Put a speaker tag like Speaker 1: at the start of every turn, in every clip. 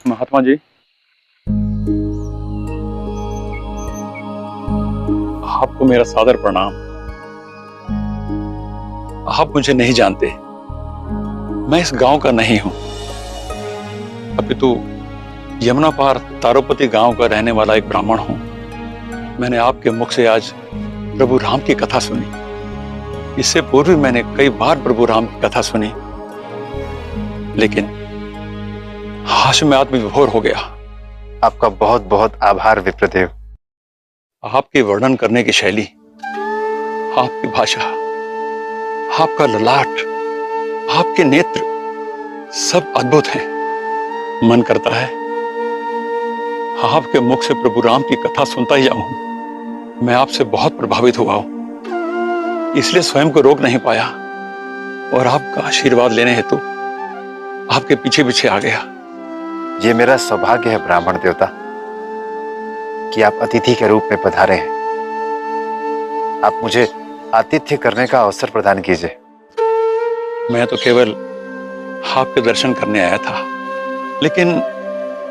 Speaker 1: महात्मा जी, आपको मेरा सादर प्रणाम। आप मुझे नहीं जानते, मैं इस गांव का नहीं हूं, अपितु यमुना पार तारोपति गांव का रहने वाला एक ब्राह्मण हूं। मैंने आपके मुख से आज प्रभु राम की कथा सुनी। इससे पूर्व भी मैंने कई बार प्रभु राम की कथा सुनी, लेकिन आज मैं आत्मविभोर हो गया।
Speaker 2: आपका बहुत बहुत आभार विप्रदेव।
Speaker 1: आपके वर्णन करने की शैली, आपकी भाषा, आपका ललाट, आपके नेत्र सब अद्भुत हैं। मन करता है आपके मुख से प्रभु राम की कथा सुनता ही जाऊं। मैं आपसे बहुत प्रभावित हुआ हूं, इसलिए स्वयं को रोक नहीं पाया और आपका आशीर्वाद लेने हेतु आपके पीछे पीछे आ गया।
Speaker 2: ये मेरा सौभाग्य है ब्राह्मण देवता कि आप अतिथि के रूप में पधारे हैं। आप मुझे आतिथ्य करने का अवसर प्रदान कीजिए।
Speaker 1: मैं तो केवल आपके दर्शन करने आया था, लेकिन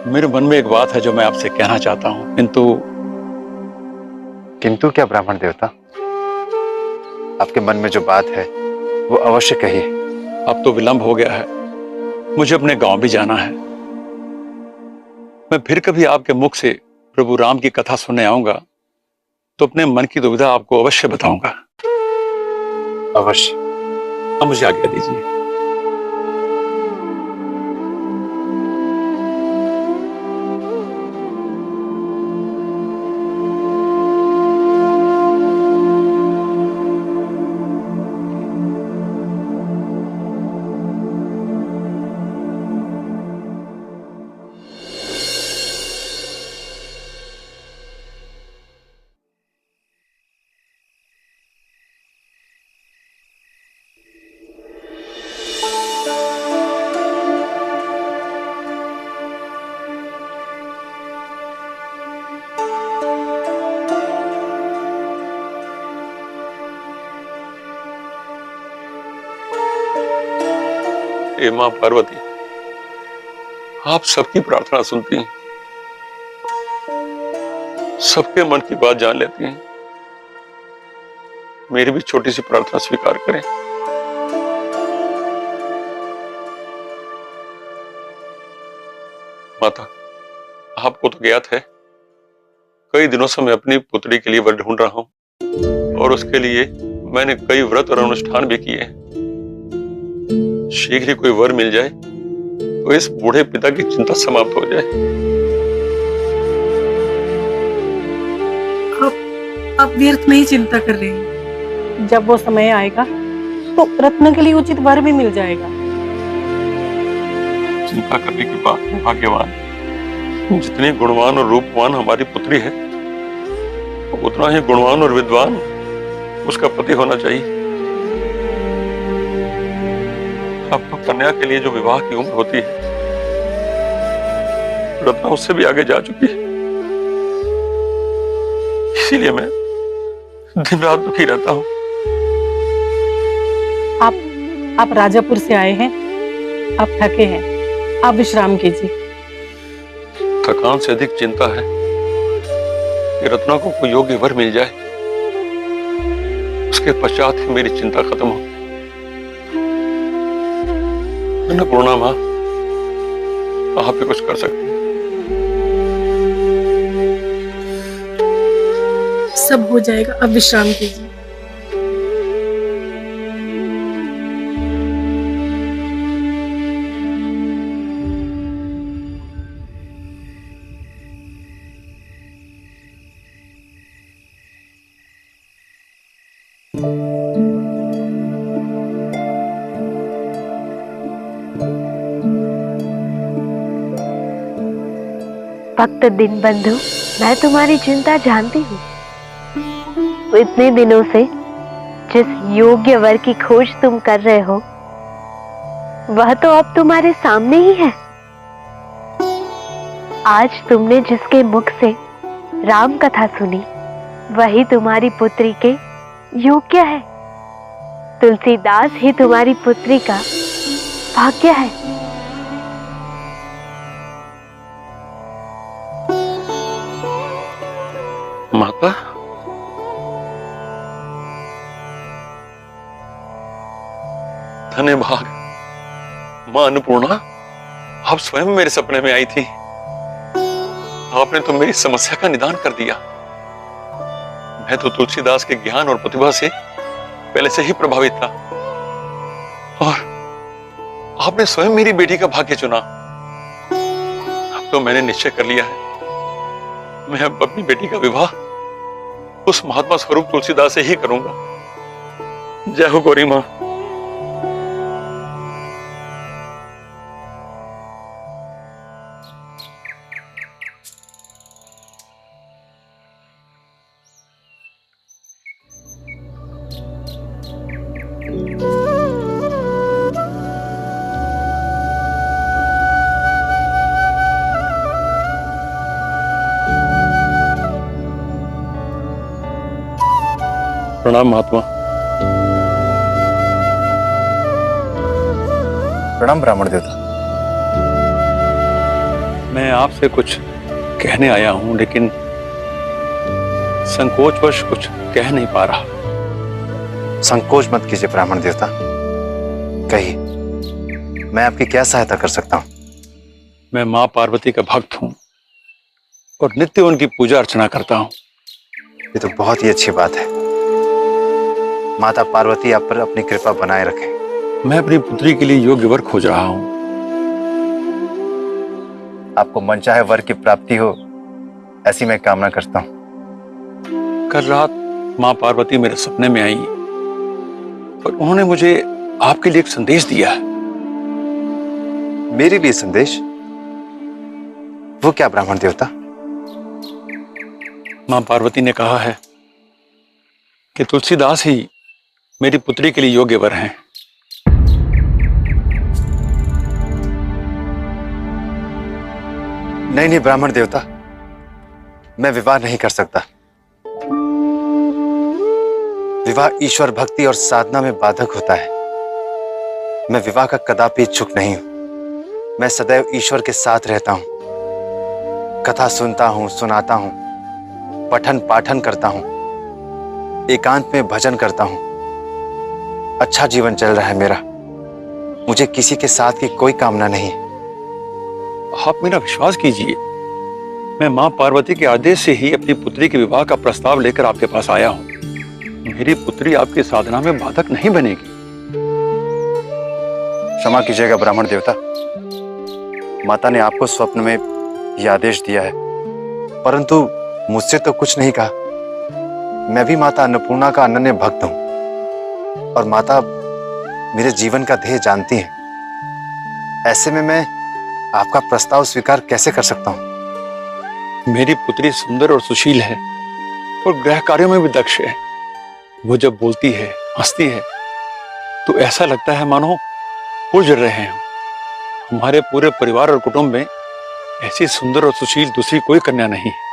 Speaker 1: मेरे मन में एक बात है जो मैं आपसे कहना चाहता हूं।
Speaker 2: किंतु क्या ब्राह्मण देवता? आपके मन में जो बात है वो अवश्य कहिए।
Speaker 1: अब तो विलंब हो गया है, मुझे अपने गांव भी जाना है। मैं फिर कभी आपके मुख से प्रभु राम की कथा सुनने आऊंगा तो अपने मन की दुविधा आपको अवश्य बताऊंगा।
Speaker 2: अवश्य।
Speaker 1: अब मुझे आज्ञा दीजिए। हे मां पार्वती, आप सबकी प्रार्थना सुनती हैं, सबके मन की बात जान लेती हैं। मेरी भी छोटी सी प्रार्थना स्वीकार करें। माता, आपको तो ज्ञात है कई दिनों से मैं अपनी पुत्री के लिए वर ढूंढ रहा हूं और उसके लिए मैंने कई व्रत और अनुष्ठान भी किए हैं। शीघ्र ही कोई वर मिल जाए तो इस बूढ़े पिता की चिंता समाप्त हो जाए।
Speaker 3: आप व्यर्थ में ही चिंता कर रहे हैं। जब वो समय आएगा तो रत्न के लिए उचित वर भी मिल जाएगा।
Speaker 1: चिंता करने की बात है भाग्यवान। जितनी गुणवान और रूपवान हमारी पुत्री है, उतना ही गुणवान और विद्वान उसका पति होना चाहिए। अब तो कन्या के लिए जो विवाह की उम्र होती है, रत्ना उससे भी आगे जा चुकी है। इसीलिए मैं दिन रात दुखी रहता हूं।
Speaker 3: आप राजापुर से आए हैं, आप थके हैं, आप विश्राम कीजिए।
Speaker 1: थकान से अधिक चिंता है कि रत्ना को कोई योग्य वर मिल जाए, उसके पश्चात ही मेरी चिंता खत्म हो। अन्नपूर्णा मां, आप भी कुछ कर सकते हैं।
Speaker 3: सब हो जाएगा, अब विश्राम कीजिए।
Speaker 4: भक्त दीनबंधु, मैं तुम्हारी चिंता जानती हूँ। इतने दिनों से जिस योग्य वर की खोज तुम कर रहे हो, वह तो अब तुम्हारे सामने ही है। आज तुमने जिसके मुख से राम कथा सुनी, वही तुम्हारी पुत्री के योग्य है। तुलसीदास ही तुम्हारी पुत्री का भाग्य है।
Speaker 1: देवता, धन्य भाग मां अन्नपूर्णा, आप स्वयं मेरे सपने में आई थी। आपने तो मेरी समस्या का निदान कर दिया। मैं तो तुलसीदास के ज्ञान और प्रतिभा से पहले से ही प्रभावित था, और आपने स्वयं मेरी बेटी का भाग्य चुना। अब तो मैंने निश्चय कर लिया है, मैं अब अपनी बेटी का विवाह उस महात्मा स्वरूप तुलसीदास से ही करूंगा। जय हो गौरी मां। प्रणाम महात्मा।
Speaker 2: प्रणाम ब्राह्मण देवता।
Speaker 1: मैं आपसे कुछ कहने आया हूं, लेकिन संकोचवश कुछ कह नहीं पा रहा।
Speaker 2: संकोच मत कीजिए ब्राह्मण देवता, कहिए, मैं आपकी क्या सहायता कर सकता हूं?
Speaker 1: मैं मां पार्वती का भक्त हूं और नित्य उनकी पूजा अर्चना करता हूं।
Speaker 2: ये तो बहुत ही अच्छी बात है। माता पार्वती आप पर अपनी कृपा बनाए रखे।
Speaker 1: मैं अपनी पुत्री के लिए योग्य वर खोज रहा हूं।
Speaker 2: आपको मनचाहे वर की प्राप्ति हो, ऐसी मैं कामना करता हूं।
Speaker 1: कल रात मां पार्वती मेरे सपने में आई और उन्होंने मुझे आपके लिए एक संदेश दिया है।
Speaker 2: मेरे लिए संदेश? वो क्या ब्राह्मण देवता?
Speaker 1: मां पार्वती ने कहा है कि तुलसीदास ही मेरी पुत्री के लिए योग्य वर हैं।
Speaker 2: नहीं नहीं ब्राह्मण देवता, मैं विवाह नहीं कर सकता। विवाह ईश्वर भक्ति और साधना में बाधक होता है। मैं विवाह का कदापि इच्छुक नहीं हूं। मैं सदैव ईश्वर के साथ रहता हूं, कथा सुनता हूं, सुनाता हूं, पठन पाठन करता हूं, एकांत में भजन करता हूं। अच्छा जीवन चल रहा है मेरा। मुझे किसी के साथ की कोई कामना नहीं।
Speaker 1: आप मेरा विश्वास कीजिए, मैं मां पार्वती के आदेश से ही अपनी पुत्री के विवाह का प्रस्ताव लेकर आपके पास आया हूं। मेरी पुत्री आपकी साधना में बाधक नहीं बनेगी।
Speaker 2: क्षमा कीजिएगा ब्राह्मण देवता, माता ने आपको स्वप्न में यह आदेश दिया है, परंतु मुझसे तो कुछ नहीं कहा। मैं भी माता अन्नपूर्णा का अनन्य भक्त हूं और माता मेरे जीवन का ध्येय जानती हैं। ऐसे में मैं आपका प्रस्ताव स्वीकार कैसे कर सकता हूं?
Speaker 1: मेरी पुत्री सुंदर और सुशील है और गृह कार्यों में भी दक्ष है। वो जब बोलती है, हंसती है, तो ऐसा लगता है मानो फूल झड़ रहे हैं। हमारे पूरे परिवार और कुटुंब में ऐसी सुंदर और सुशील दूसरी कोई कन्या नहीं है।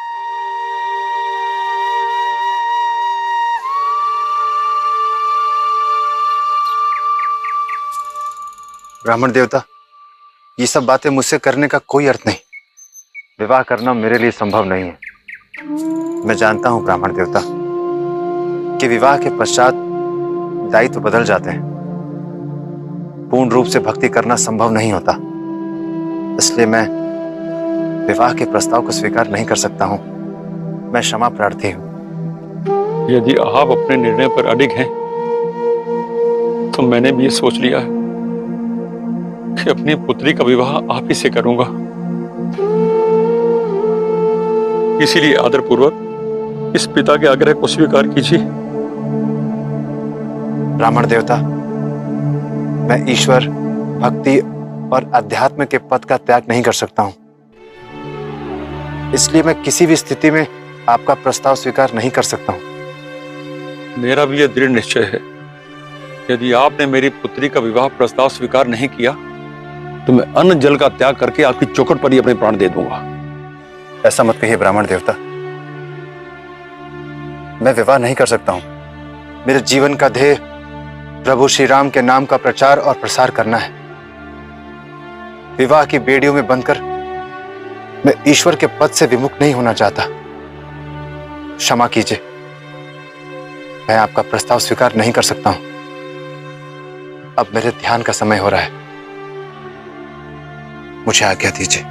Speaker 2: ब्राह्मण देवता, ये सब बातें मुझसे करने का कोई अर्थ नहीं। विवाह करना मेरे लिए संभव नहीं है। मैं जानता हूं ब्राह्मण देवता कि विवाह के पश्चात दायित्व बदल जाते हैं। पूर्ण रूप से भक्ति करना संभव नहीं होता। इसलिए मैं विवाह के प्रस्ताव को स्वीकार नहीं कर सकता हूं। मैं क्षमा प्रार्थी हूं।
Speaker 1: यदि आप अपने निर्णय पर अडिग हैं, तो मैंने भी ये सोच लिया है कि अपनी पुत्री का विवाह आप ही से करूंगा। इसीलिए आदरपूर्वक इस पिता के आग्रह को स्वीकार कीजिए।
Speaker 2: ब्राह्मण देवता, मैं ईश्वर, भक्ति और अध्यात्म के पथ का त्याग नहीं कर सकता हूं। इसलिए मैं किसी भी स्थिति में आपका प्रस्ताव स्वीकार नहीं कर सकता हूं।
Speaker 1: मेरा भी यह दृढ़ निश्चय है, यदि आपने मेरी पुत्री का विवाह प्रस्ताव स्वीकार नहीं किया, तो मैं अन्न जल का त्याग करके आपकी चौखट पर ही अपने प्राण दे दूंगा।
Speaker 2: ऐसा मत कहिए ब्राह्मण देवता, मैं विवाह नहीं कर सकता हूं। मेरे जीवन का ध्येय प्रभु श्री राम के नाम का प्रचार और प्रसार करना है। विवाह की बेड़ियों में बंधकर मैं ईश्वर के पद से विमुख नहीं होना चाहता। क्षमा कीजिए, मैं आपका प्रस्ताव स्वीकार नहीं कर सकता हूं। अब मेरे ध्यान का समय हो रहा है, मुझे आज्ञा दीजिए।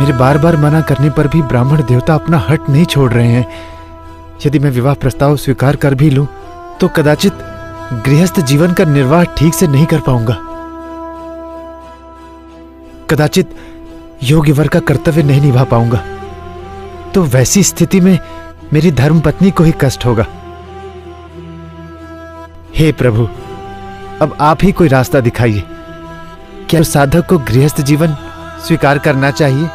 Speaker 5: मेरे बार बार मना करने पर भी ब्राह्मण देवता अपना हट नहीं छोड़ रहे हैं। यदि मैं विवाह प्रस्ताव स्वीकार कर भी लूं तो कदाचित गृहस्थ जीवन का निर्वाह ठीक से नहीं कर पाऊंगा। कदाचित योग्य वर का कर्तव्य नहीं निभा पाऊंगा। तो वैसी स्थिति में मेरी धर्मपत्नी को ही कष्ट होगा। हे प्रभु, अब आप ही कोई रास्ता दिखाइए। क्या साधक को गृहस्थ जीवन स्वीकार करना चाहिए?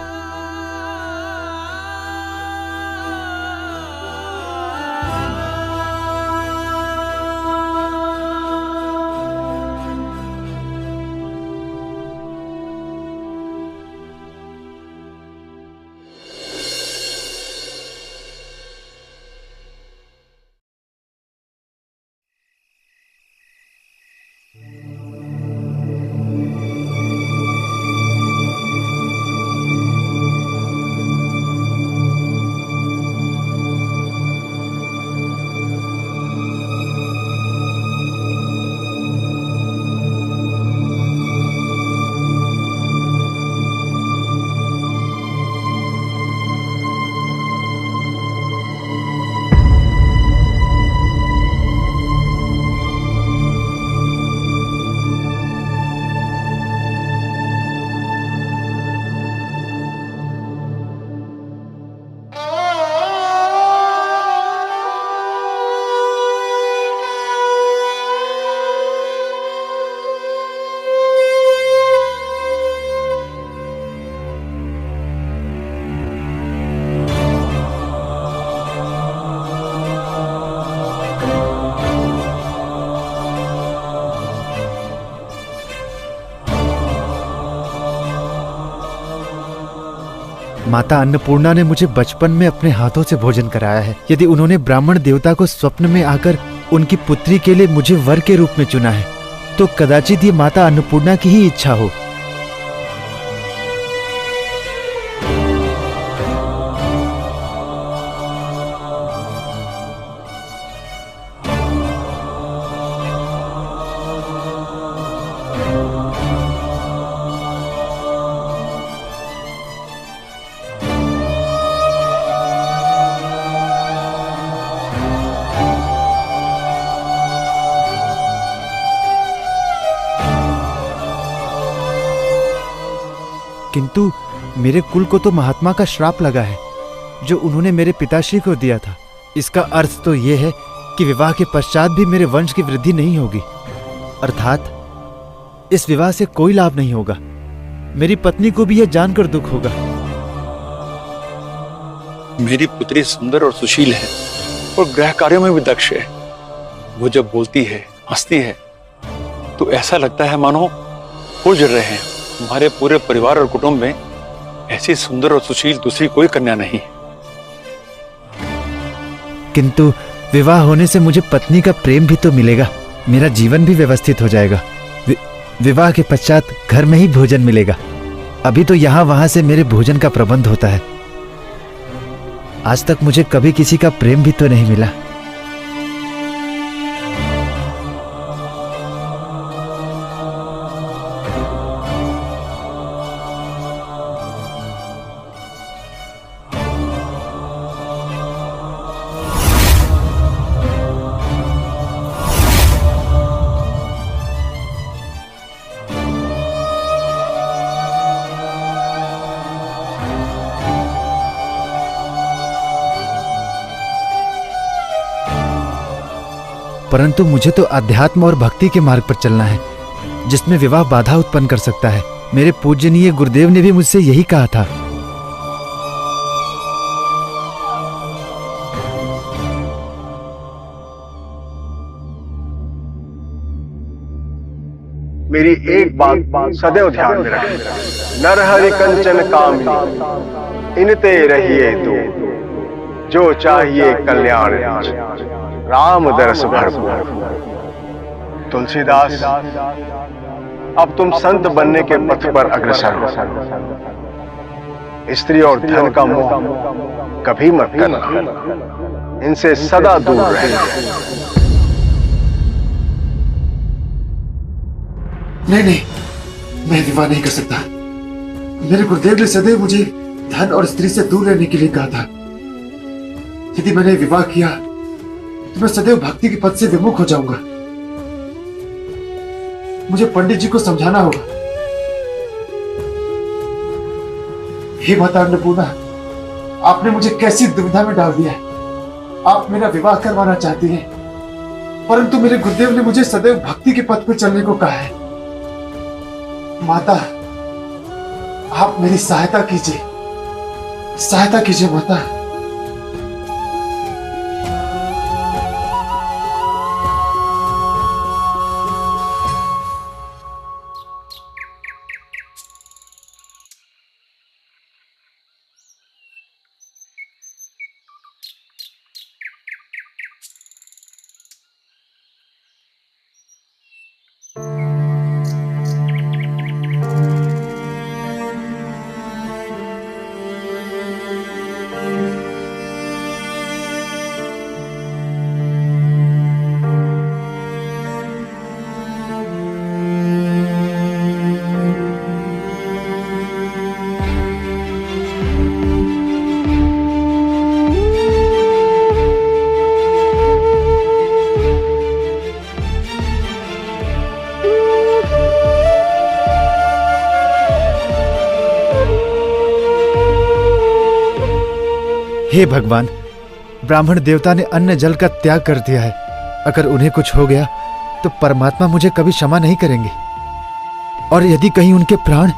Speaker 5: माता अन्नपूर्णा ने मुझे बचपन में अपने हाथों से भोजन कराया है। यदि उन्होंने ब्राह्मण देवता को स्वप्न में आकर उनकी पुत्री के लिए मुझे वर के रूप में चुना है, तो कदाचित ये माता अन्नपूर्णा की ही इच्छा हो। किंतु मेरे कुल को तो महात्मा का श्राप लगा है, जो उन्होंने मेरे पिताश्री को दिया था। इसका अर्थ तो यह है कि विवाह के पश्चात भी मेरे वंश की वृद्धि नहीं होगी, अर्थात इस विवाह से कोई लाभ नहीं होगा। मेरी पत्नी को भी यह जानकर दुख होगा।
Speaker 1: मेरी पुत्री सुंदर और सुशील है और गृह कार्यों में भी दक्ष है। वो जब बोलती है, हंसती है, तो ऐसा लगता है मानो फूल झड़ रहे हैं। हमारे पूरे परिवार और कुटुंब में ऐसी सुंदर और सुशील दूसरी कोई कन्या नहीं।
Speaker 5: किंतु विवाह होने से मुझे पत्नी का प्रेम भी तो मिलेगा, मेरा जीवन भी व्यवस्थित हो जाएगा। विवाह के पश्चात घर में ही भोजन मिलेगा। अभी तो यहां वहां से मेरे भोजन का प्रबंध होता है। आज तक मुझे कभी किसी का प्रेम भी तो नहीं मिला। परंतु मुझे तो अध्यात्म और भक्ति के मार्ग पर चलना है, जिसमें विवाह बाधा उत्पन्न कर सकता है। मेरे पूजनीय गुरुदेव ने भी मुझसे यही कहा था।
Speaker 6: मेरी एक बात सदैव ध्यान में रखें, नरहरि कंचन कामी इनते रहिए तो, जो चाहिए कल्याण राम दरस भरपूर। तुलसीदास, अब तुम संत बनने के पथ पर अग्रसर हो। स्त्री और धन का मोह कभी मत करना, इनसे सदा दूर रहना।
Speaker 5: नहीं, मैं विवाह नहीं कर सकता। मेरे गुरुदेव ने सदैव मुझे धन और स्त्री से दूर रहने के लिए कहा था। यदि मैंने विवाह किया तो मैं सदैव भक्ति के पद से विमुख हो जाऊंगा। मुझे पंडित जी को समझाना होगा। हे माता अन्नपूर्णा, आपने मुझे कैसी दुविधा में डाल दिया है। आप मेरा विवाह करवाना चाहती हैं, परंतु मेरे गुरुदेव ने मुझे सदैव भक्ति के पथ पर चलने को कहा है। माता, आप मेरी सहायता कीजिए, सहायता कीजिए माता। हे भगवान, ब्राह्मण देवता ने अन्न जल का त्याग कर दिया है। अगर उन्हें कुछ हो गया तो परमात्मा मुझे कभी क्षमा नहीं करेंगे। और यदि कहीं उनके प्राण...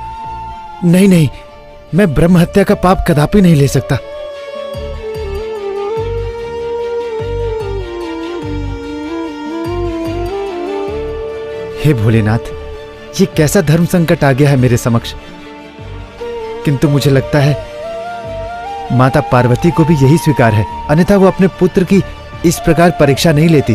Speaker 5: नहीं, मैं ब्रह्म हत्या का पाप कदापि नहीं ले सकता। हे भोलेनाथ, ये कैसा धर्म संकट आ गया है मेरे समक्ष। किंतु मुझे लगता है
Speaker 7: माता पार्वती को भी यही स्वीकार है, अन्यथा वो अपने पुत्र की इस प्रकार परीक्षा नहीं लेती।